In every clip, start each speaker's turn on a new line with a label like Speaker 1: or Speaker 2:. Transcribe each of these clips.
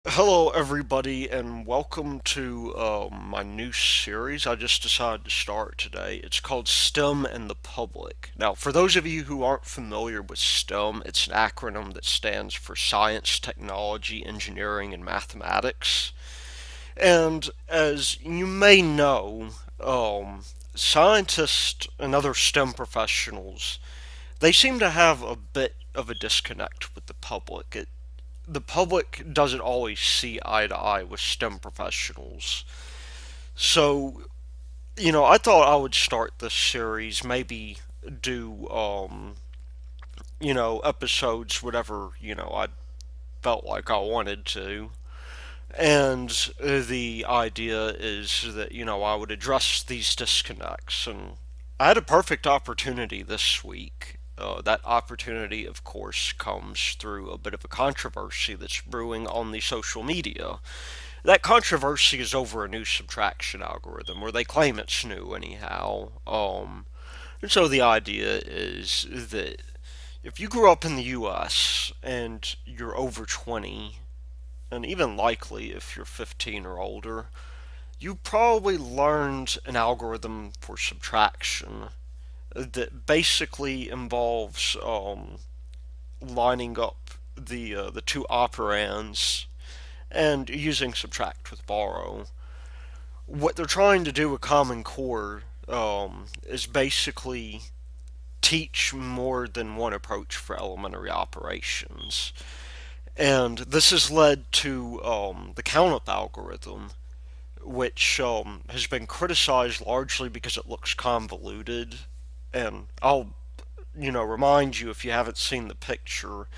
Speaker 1: Hello, everybody, and welcome to my new series I just decided to start today. It's called STEM and the Public. Now, for those of you who aren't familiar with STEM, it's an acronym that stands for Science, Technology, Engineering, and Mathematics. And as you may know, scientists and other STEM professionals, they seem to have a bit of a disconnect with the public. The public doesn't always see eye to eye with STEM professionals. So, I thought I would start this series, maybe do, episodes, whatever, I felt like I wanted to. And the idea is that, I would address these disconnects. And I had a perfect opportunity this week. That opportunity, of course, comes through a bit of a controversy that's brewing on the social media. That controversy is over a new subtraction algorithm, or they claim it's new anyhow. And so the idea is that if you grew up in the US and you're over 20, and even likely if you're 15 or older, you probably learned an algorithm for subtraction that basically involves lining up the two operands and using subtract with borrow. What they're trying to do with Common Core is basically teach more than one approach for elementary operations. And this has led to the CountUp algorithm, which has been criticized largely because it looks convoluted. And I'll, remind you, if you haven't seen the picture,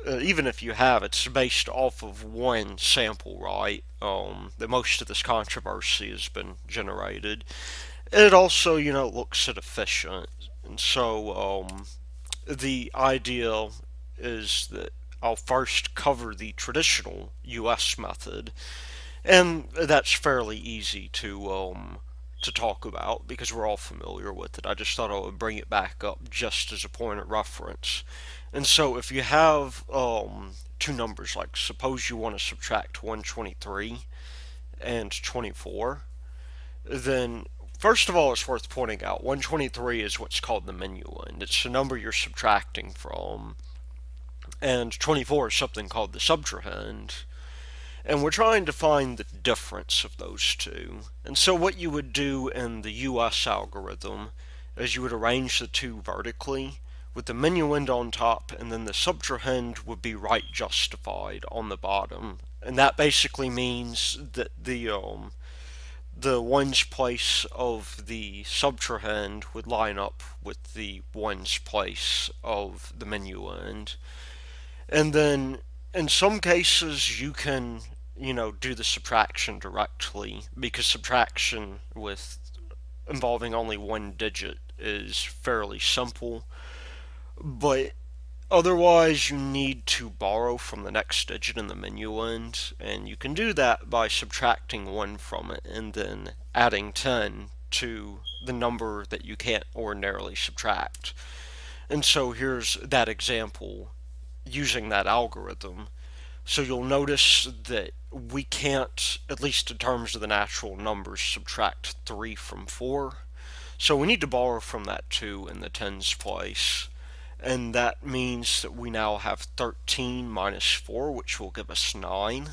Speaker 1: even if you have, it's based off of one sample, right? That most of this controversy has been generated. It also, looks at efficient. And so the idea is that I'll first cover the traditional US method, and that's fairly easy to talk about because we're all familiar with it. I just thought I would bring it back up just as a point of reference. And so if you have two numbers, like suppose you want to subtract 123 and 24, then first of all, it's worth pointing out 123 is what's called the minuend. It's the number you're subtracting from, and 24 is something called the subtrahend. And we're trying to find the difference of those two. And so what you would do in the US algorithm is you would arrange the two vertically with the minuend on top, and then the subtrahend would be right justified on the bottom. And that basically means that the ones place of the subtrahend would line up with the ones place of the minuend. And then in some cases you can, do the subtraction directly because subtraction with involving only one digit is fairly simple. But otherwise, you need to borrow from the next digit in the minuend, and you can do that by subtracting 1 from it and then adding 10 to the number that you can't ordinarily subtract. And so here's that example using that algorithm. So you'll notice that we can't, at least in terms of the natural numbers, subtract 3 from 4. So we need to borrow from that 2 in the tens place. And that means that we now have 13 minus 4, which will give us 9.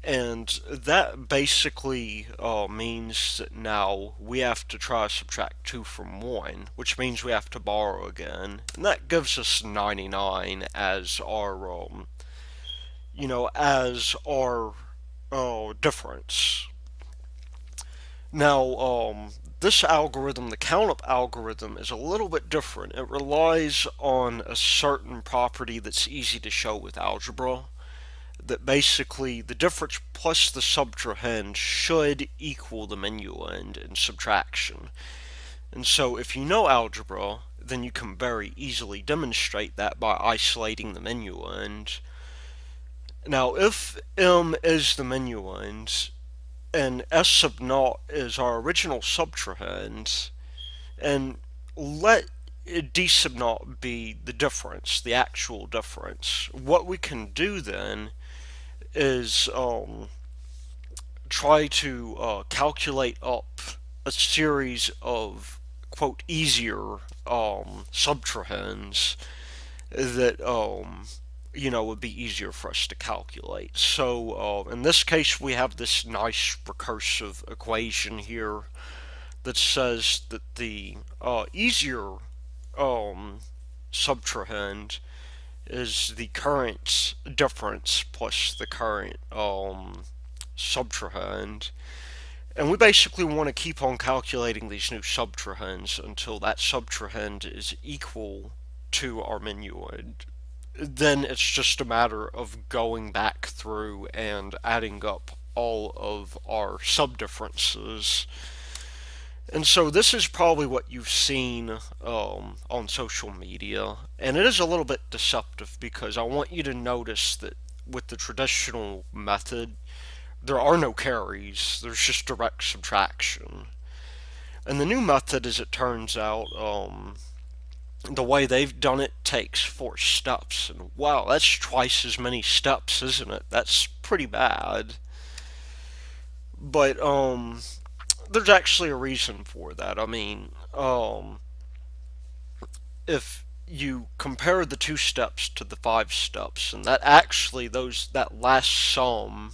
Speaker 1: And that basically means that now we have to try to subtract 2 from 1, which means we have to borrow again. And that gives us 99 as our difference. Now, this algorithm, the CountUp algorithm, is a little bit different. It relies on a certain property that's easy to show with algebra, that basically the difference plus the subtrahend should equal the minuend in subtraction. And so if you know algebra, then you can very easily demonstrate that by isolating the minuend. Now, if m is the minuend, and S sub naught is our original subtrahend, and let D sub naught be the difference, the actual difference. What we can do then is try to calculate up a series of quote easier subtrahends that would be easier for us to calculate. So in this case, we have this nice recursive equation here that says that the easier um, subtrahend is the current difference plus the current subtrahend. And we basically want to keep on calculating these new subtrahends until that subtrahend is equal to our minuend. Then it's just a matter of going back through and adding up all of our subdifferences. And so this is probably what you've seen on social media, and it is a little bit deceptive because I want you to notice that with the traditional method, there are no carries. There's just direct subtraction. And the new method, as it turns out, the way they've done it takes 4 steps. And wow, that's twice as many steps, isn't it? That's pretty bad. But there's actually a reason for that. I mean, if you compare the 2 steps to the 5 steps, and that actually that last sum,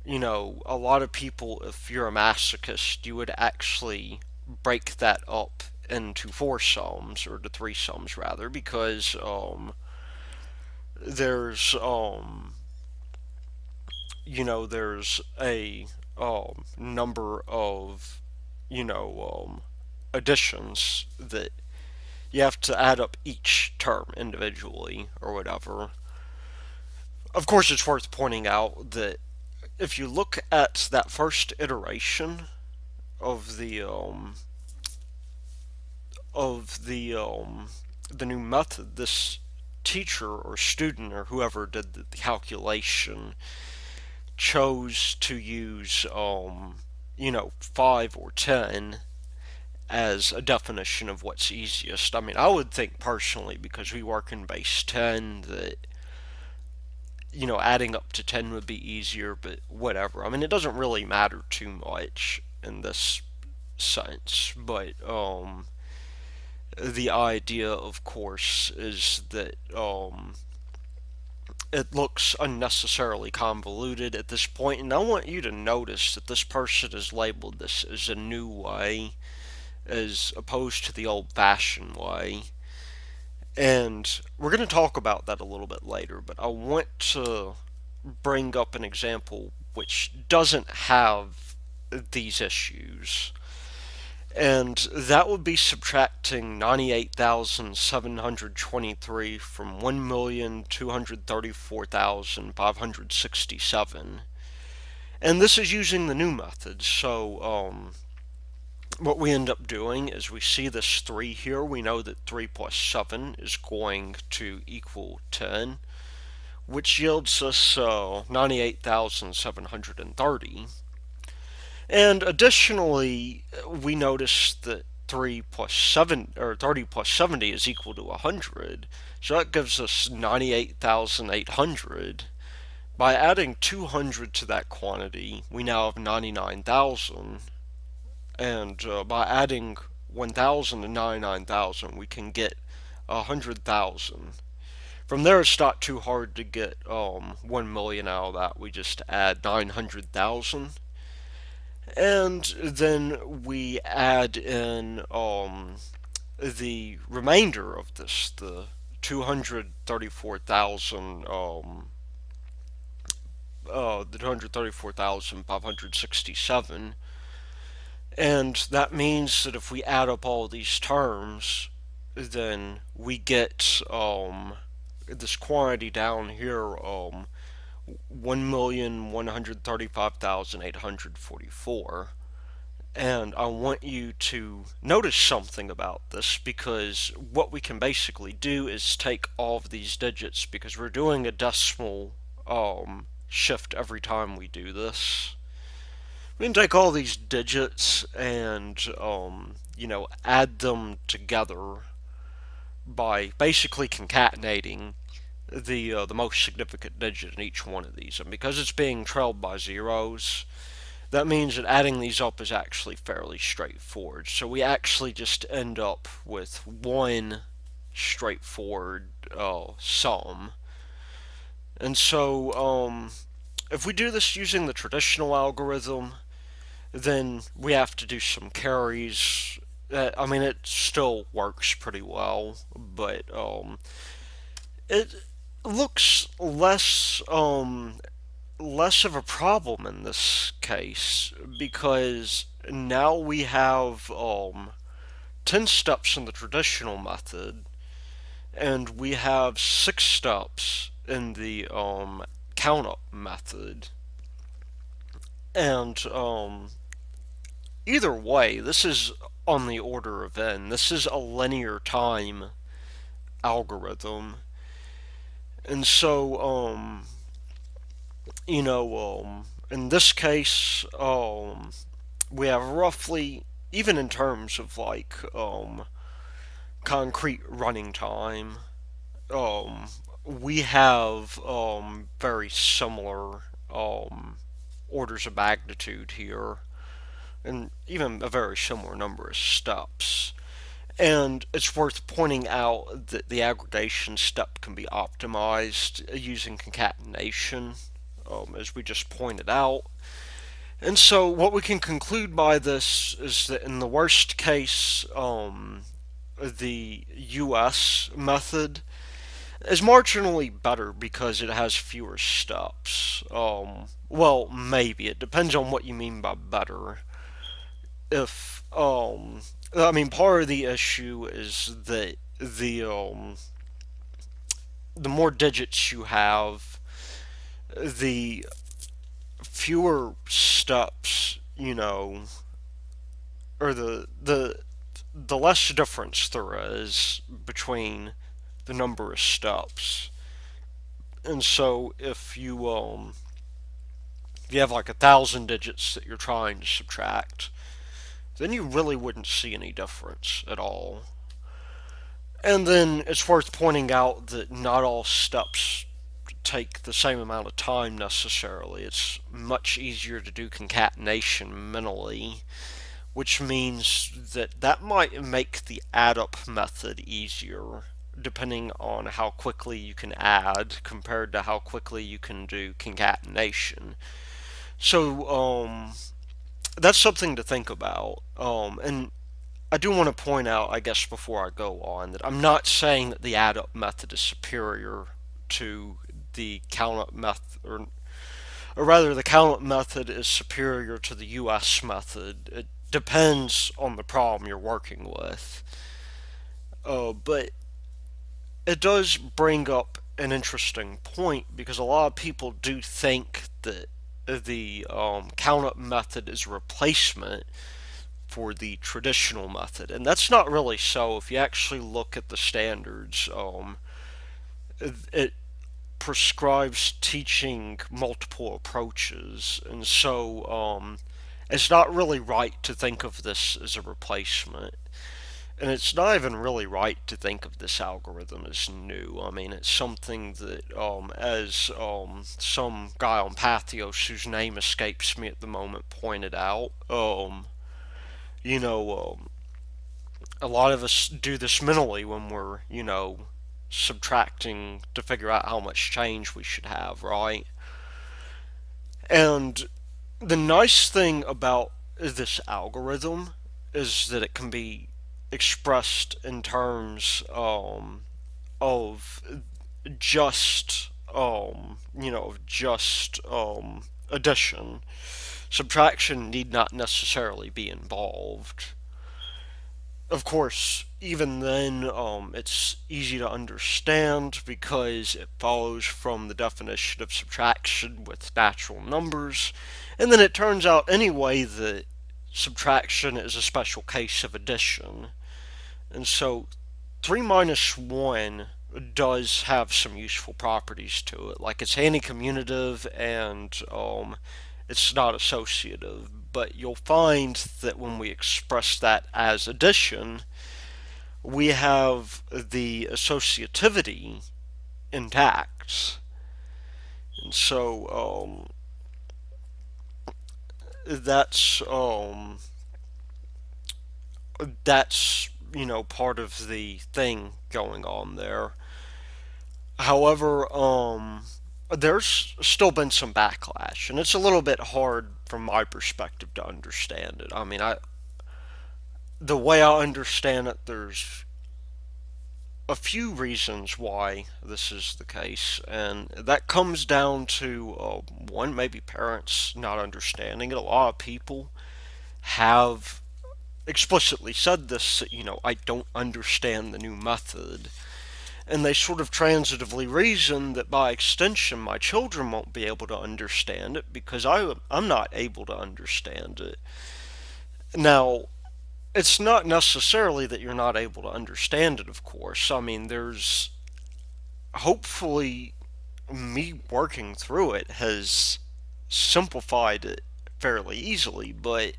Speaker 1: a lot of people, if you're a masochist, you would actually break that up into 4 sums, or to 3 sums rather, because there's there's a number of additions that you have to add up each term individually or whatever. Of course, it's worth pointing out that if you look at that first iteration of the new method, this teacher or student or whoever did the calculation chose to use 5 or 10 as a definition of what's easiest. I mean, I would think personally, because we work in base 10, that adding up to 10 would be easier, but whatever. I mean, it doesn't really matter too much in this sense, but the idea, of course, is that it looks unnecessarily convoluted at this point, and I want you to notice that this person has labeled this as a new way as opposed to the old-fashioned way. And we're going to talk about that a little bit later, but I want to bring up an example which doesn't have these issues. And that would be subtracting 98,723 from 1,234,567. And this is using the new method, so what we end up doing is we see this 3 here. We know that 3 plus 7 is going to equal 10, which yields us 98,730. And additionally, we notice that 3 plus 7, or 30 plus 70 is equal to 100. So that gives us 98,800. By adding 200 to that quantity, we now have 99,000. And by adding 1,000 to 99,000, we can get 100,000. From there, it's not too hard to get 1 million out of that. We just add 900,000. And then we add in the remainder of this, the 234,000, the 234,567. And that means that if we add up all these terms, then we get this quantity down here, 1,135,844. And I want you to notice something about this, because what we can basically do is take all of these digits, because we're doing a decimal shift every time we do this. We can take all these digits and add them together by basically concatenating the most significant digit in each one of these, and because it's being trailed by zeros, that means that adding these up is actually fairly straightforward. So we actually just end up with one straightforward sum. And so, if we do this using the traditional algorithm, then we have to do some carries. I mean, it still works pretty well, but it looks less of a problem in this case because now we have 10 steps in the traditional method and we have 6 steps in the CountUp method. And either way, this is on the order of n. This is a linear time algorithm. And so, in this case, we have roughly, even in terms of like concrete running time, um, we have very similar orders of magnitude here, and even a very similar number of steps. And it's worth pointing out that the aggregation step can be optimized using concatenation, as we just pointed out. And so, what we can conclude by this is that in the worst case, the US method is marginally better because it has fewer steps. Well, maybe. It depends on what you mean by better. If, I mean, part of the issue is that the more digits you have, the fewer steps, or the less difference there is between the number of steps. And so if you have like 1,000 digits that you're trying to subtract, then you really wouldn't see any difference at all. And then it's worth pointing out that not all steps take the same amount of time necessarily. It's much easier to do concatenation mentally, which means that might make the add up method easier depending on how quickly you can add compared to how quickly you can do concatenation. So that's something to think about. And I do want to point out, I guess, before I go on, that I'm not saying that the add up method is superior to the CountUp method, or rather, the CountUp method is superior to the US method. It depends on the problem you're working with. But it does bring up an interesting point because a lot of people do think that the CountUp method is a replacement for the traditional method, and that's not really so. If you actually look at the standards, it prescribes teaching multiple approaches, and so it's not really right to think of this as a replacement. And it's not even really right to think of this algorithm as new. I mean, it's something that, as some guy on Pathos, whose name escapes me at the moment, pointed out, you know, a lot of us do this mentally when we're, subtracting to figure out how much change we should have, right? And the nice thing about this algorithm is that it can be expressed in terms of just addition. Subtraction need not necessarily be involved. Of course, even then, it's easy to understand because it follows from the definition of subtraction with natural numbers, and then it turns out anyway that subtraction is a special case of addition. And so 3 minus 1 does have some useful properties to it. Like it's anti-commutative and it's not associative. But you'll find that when we express that as addition, we have the associativity intact. And so that's that's part of the thing going on there. However, there's still been some backlash, and it's a little bit hard from my perspective to understand it. I mean, the way I understand it, there's a few reasons why this is the case, and that comes down to one, maybe parents not understanding it. A lot of people have explicitly said this, I don't understand the new method. And they sort of transitively reason that by extension my children won't be able to understand it because I'm not able to understand it. Now, it's not necessarily that you're not able to understand it, of course. I mean, there's hopefully me working through it has simplified it fairly easily, but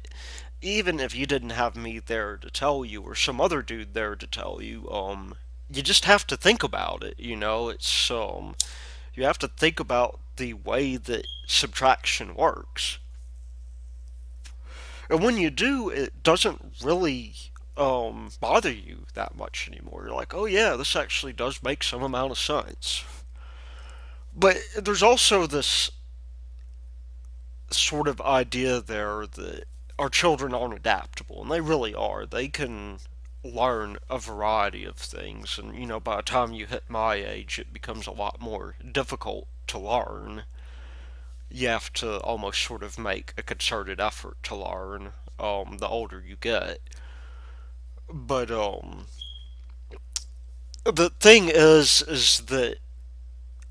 Speaker 1: even if you didn't have me there to tell you or some other dude there to tell you, you just have to think about it, it's you have to think about the way that subtraction works. And when you do, it doesn't really bother you that much anymore. You're like, oh yeah, this actually does make some amount of sense. But there's also this sort of idea there that our children aren't adaptable, and they really are. They can learn a variety of things, and by the time you hit my age, it becomes a lot more difficult to learn. You have to almost sort of make a concerted effort to learn the older you get. But the thing is that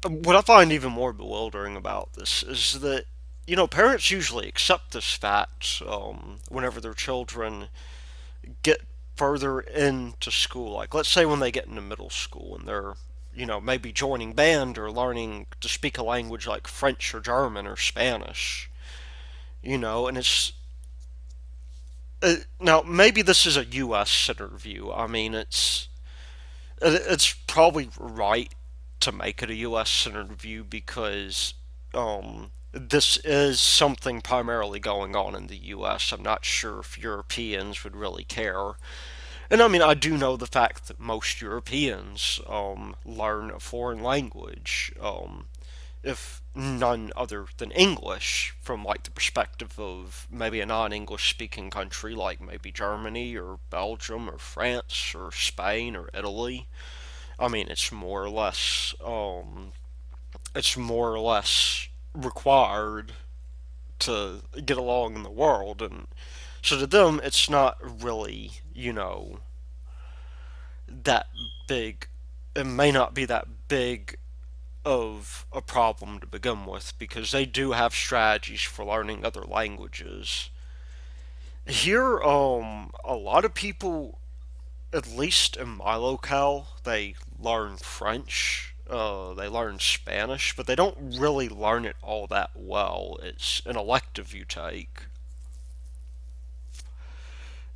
Speaker 1: what I find even more bewildering about this is that parents usually accept this fact whenever their children get further into school. Like, let's say when they get into middle school and they're, maybe joining band or learning to speak a language like French or German or Spanish, and now maybe this is a U.S. centered view. I mean, it's probably right to make it a U.S. centered view because this is something primarily going on in the U.S. I'm not sure if Europeans would really care. And I mean, I do know the fact that most Europeans learn a foreign language, if none other than English, from like the perspective of maybe a non-English speaking country like maybe Germany or Belgium or France or Spain or Italy. I mean, it's more or less required to get along in the world, and so to them, it's not really, that big. It may not be that big of a problem to begin with because they do have strategies for learning other languages. Here, a lot of people, at least in my locale, they learn French. They learn Spanish, but they don't really learn it all that well. It's an elective you take,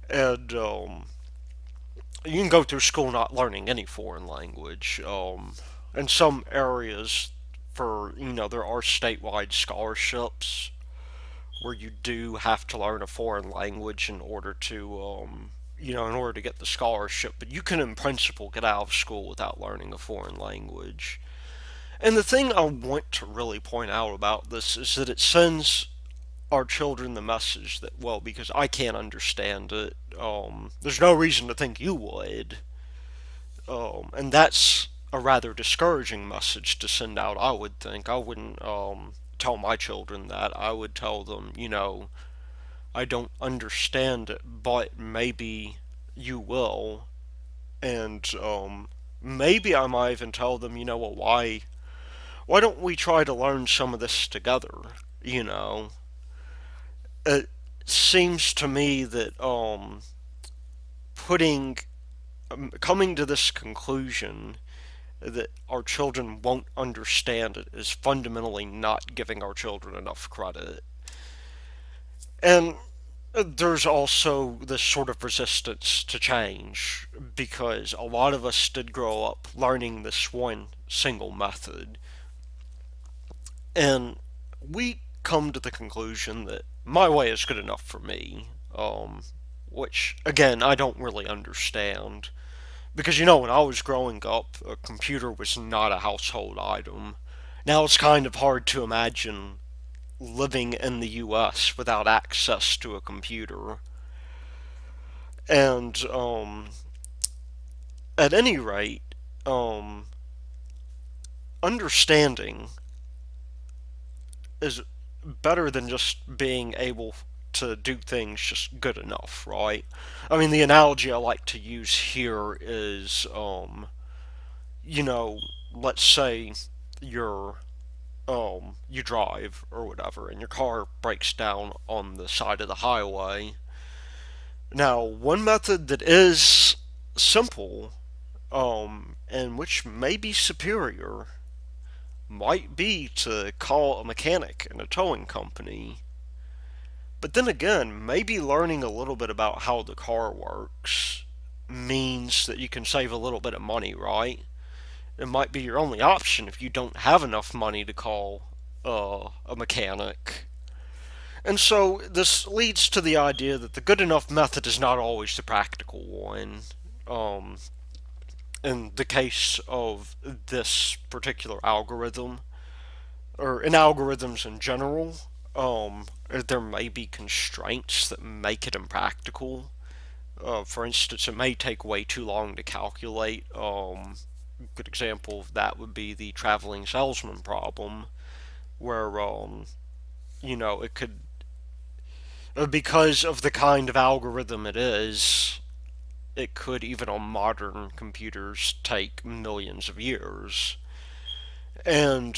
Speaker 1: and you can go through school not learning any foreign language. In some areas, for there are statewide scholarships where you do have to learn a foreign language in order to in order to get the scholarship. But you can, in principle, get out of school without learning a foreign language. And the thing I want to really point out about this is that it sends our children the message that, well, because I can't understand it, there's no reason to think you would. And that's a rather discouraging message to send out, I would think. I wouldn't tell my children that. I would tell them, I don't understand it, but maybe you will. And maybe I might even tell them, well, why don't we try to learn some of this together? You know, it seems to me that putting coming to this conclusion that our children won't understand it is fundamentally not giving our children enough credit. And there's also this sort of resistance to change because a lot of us did grow up learning this one single method. And we come to the conclusion that my way is good enough for me, which, again, I don't really understand. Because, when I was growing up, a computer was not a household item. Now it's kind of hard to imagine living in the US without access to a computer. And, at any rate, um, understanding is better than just being able to do things just good enough, right? I mean, the analogy I like to use here is, you know, let's say you're, you drive or whatever, and your car breaks down on the side of the highway. Now, one method that is simple, and which may be superior, might be to call a mechanic and a towing company. But then again, maybe learning a little bit about how the car works means that you can save a little bit of money, right? It might be your only option if you don't have enough money to call a mechanic. And so this leads to the idea that the good enough method is not always the practical one. Um, in the case of this particular algorithm, or in algorithms in general, there may be constraints that make it impractical. For instance, it may take way too long to calculate. A good example of that would be the traveling salesman problem, where it could, because of the kind of algorithm it is, it could, even on modern computers, take millions of years. And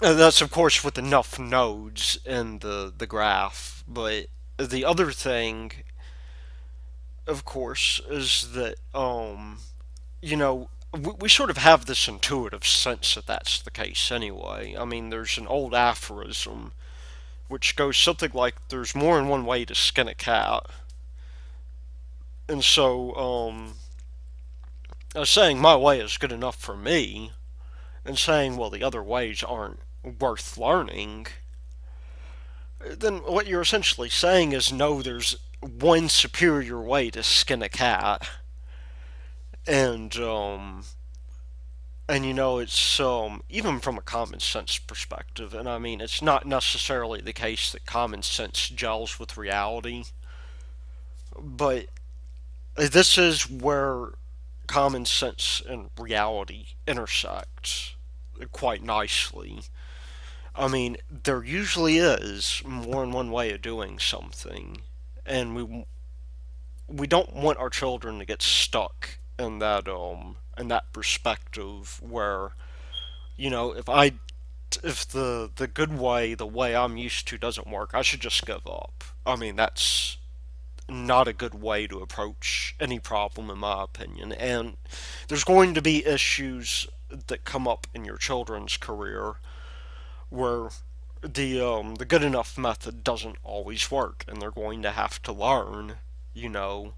Speaker 1: that's, of course, with enough nodes in the graph. But the other thing, of course, is that, we sort of have this intuitive sense that that's the case anyway. I mean, there's an old aphorism which goes something like, there's more than one way to skin a cat. And so, I was saying my way is good enough for me, and saying, well, the other ways aren't worth learning, then what you're essentially saying is, no, there's one superior way to skin a cat. And, it's, even from a common sense perspective, and I mean, it's not necessarily the case that common sense gels with reality, but this is where common sense and reality intersect quite nicely. I mean, there usually is more than one way of doing something, and we don't want our children to get stuck in that perspective where, if the good way, the way I'm used to, doesn't work, I should just give up. I mean, that's not a good way to approach any problem, in my opinion. And there's going to be issues that come up in your children's career where the good enough method doesn't always work, and they're going to have to learn, you know,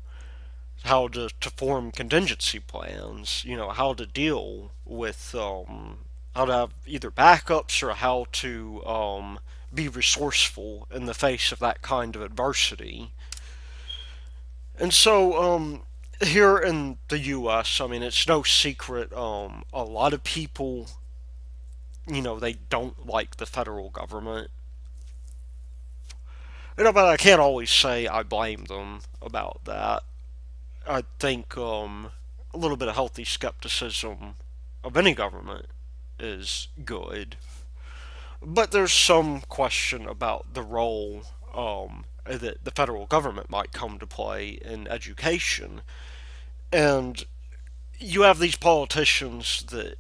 Speaker 1: how to form contingency plans, how to deal with how to have either backups, or how to be resourceful in the face of that kind of adversity. And so, here in the U.S., I mean, it's no secret, a lot of people, they don't like the federal government. But I can't always say I blame them about that. I think, a little bit of healthy skepticism of any government is good. But there's some question about the role, that the federal government might come to play in education. And you have these politicians that,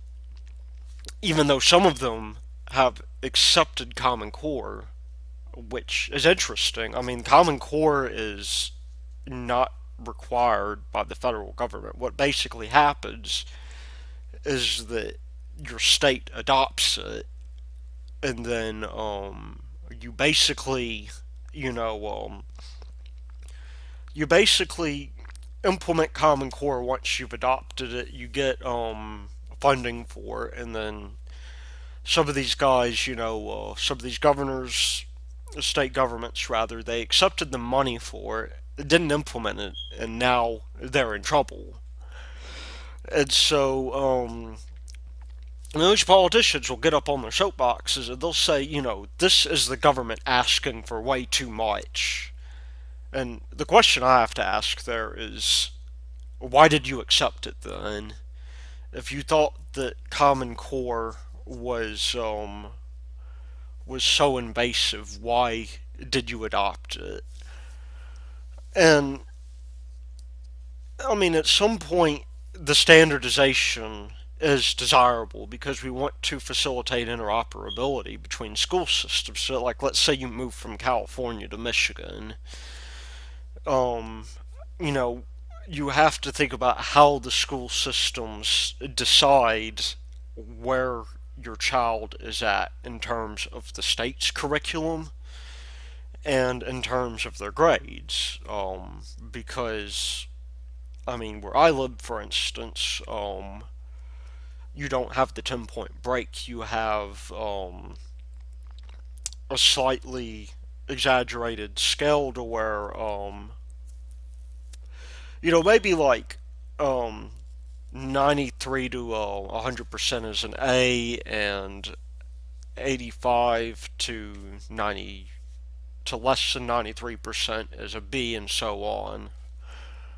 Speaker 1: even though some of them have accepted Common Core, which is interesting. I mean, Common Core is not required by the federal government. What basically happens is that your state adopts it, and then you basically, you know, you basically implement Common Core once you've adopted it. You get funding for it, and then some of these guys, some of these governors, state governments rather, they accepted the money for it, didn't implement it, and now they're in trouble. And so, those politicians will get up on their soapboxes and they'll say, this is the government asking for way too much. And the question I have to ask there is, why did you accept it then? If you thought that Common Core was so invasive, why did you adopt it? And I mean, at some point, the standardization is desirable because we want to facilitate interoperability between school systems. So, like, let's say you move from California to Michigan, um, you know, you have to think about how the school systems decide where your child is at in terms of the state's curriculum and in terms of their grades. Because, I mean, where I live, for instance, you don't have the 10-point break. You have a slightly exaggerated scale to where, maybe like um, 93 to 100% is an A, and 85 to 90 to less than 93% is a B, and so on.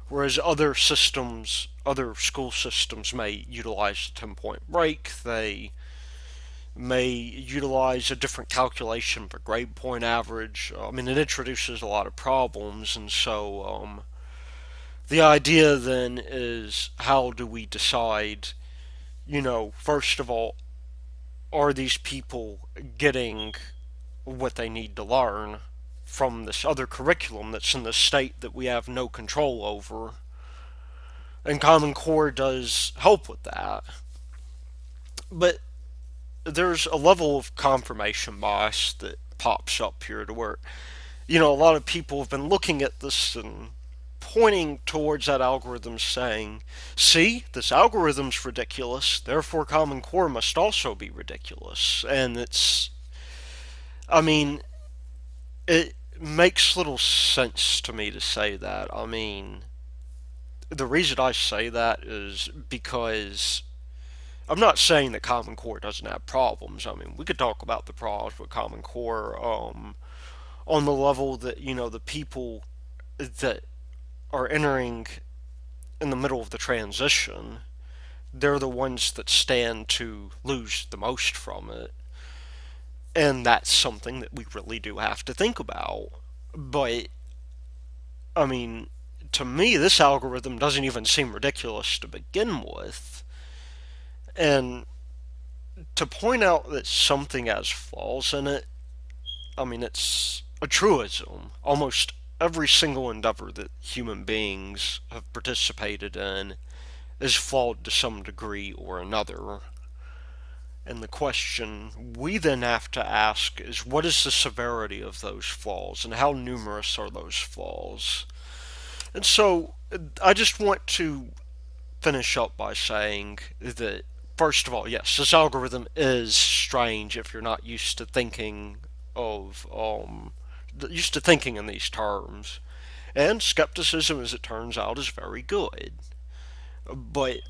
Speaker 1: Whereas other school systems may utilize the 10-point break, they may utilize a different calculation for grade point average. I mean, it introduces a lot of problems, and so the idea then is, how do we decide, first of all, are these people getting what they need to learn from this other curriculum that's in the state that we have no control over? And Common Core does help with that. But there's a level of confirmation bias that pops up here to where, a lot of people have been looking at this and pointing towards that algorithm saying, see, this algorithm's ridiculous, therefore Common Core must also be ridiculous. And I mean, it makes little sense to me to say that. I mean, the reason I say that is because I'm not saying that Common Core doesn't have problems. I mean, we could talk about the problems with Common Core on the level that, the people that are entering in the middle of the transition, they're the ones that stand to lose the most from it. And that's something that we really do have to think about. But, I mean, to me, this algorithm doesn't even seem ridiculous to begin with. And to point out that something has flaws in it, I mean, it's a truism. Almost every single endeavor that human beings have participated in is flawed to some degree or another. And the question we then have to ask is, what is the severity of those flaws and how numerous are those flaws? And so I just want to finish up by saying that, first of all, yes, this algorithm is strange if you're not used to thinking in these terms. And skepticism, as it turns out, is very good. But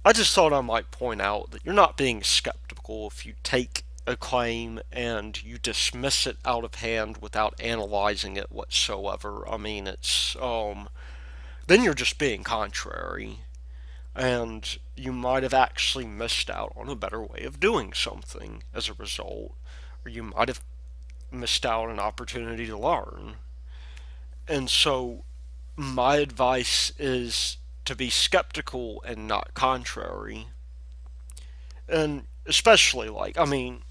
Speaker 1: I just thought I might point out that you're not being skeptical if you take a claim and you dismiss it out of hand without analyzing it whatsoever. I mean, then you're just being contrary, and you might have actually missed out on a better way of doing something as a result, or you might have missed out on an opportunity to learn. And so, my advice is to be skeptical and not contrary. And especially, like, I mean,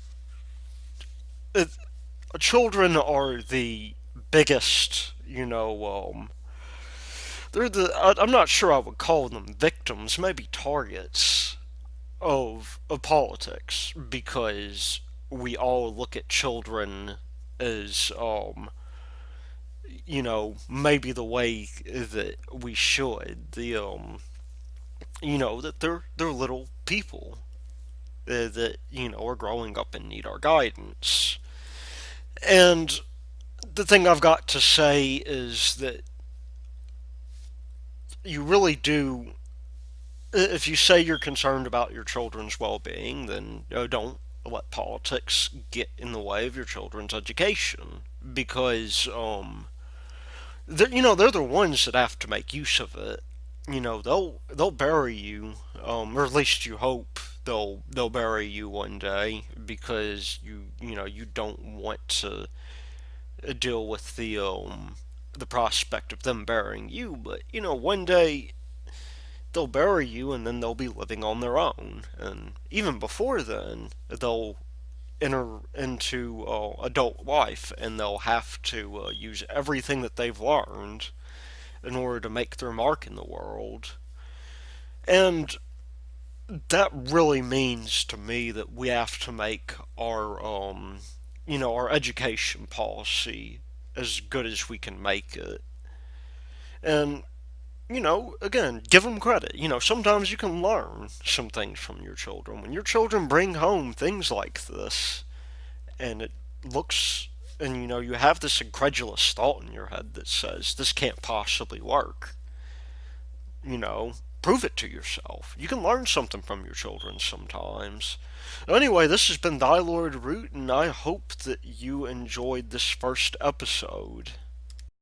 Speaker 1: it, children are the biggest, I'm not sure I would call them victims, maybe targets of politics, because we all look at children as, maybe the way that we should. that they're little people that are growing up and need our guidance. And the thing I've got to say is that you really do. If you say you're concerned about your children's well-being, then don't let politics get in the way of your children's education, because they're the ones that have to make use of it. They'll bury you, or at least you hope they'll bury you one day, because you don't want to deal with the prospect of them burying you. But one day they'll bury you, and then they'll be living on their own, and even before then they'll enter into adult life, and they'll have to use everything that they've learned in order to make their mark in the world. And that really means to me that we have to make our education policy as good as we can make it. And again, give them credit. Sometimes you can learn some things from your children. When your children bring home things like this, and it looks, and you have this incredulous thought in your head that says, this can't possibly work, you know, prove it to yourself. You can learn something from your children sometimes. Anyway, this has been Thy Lord Root, and I hope that you enjoyed this first episode.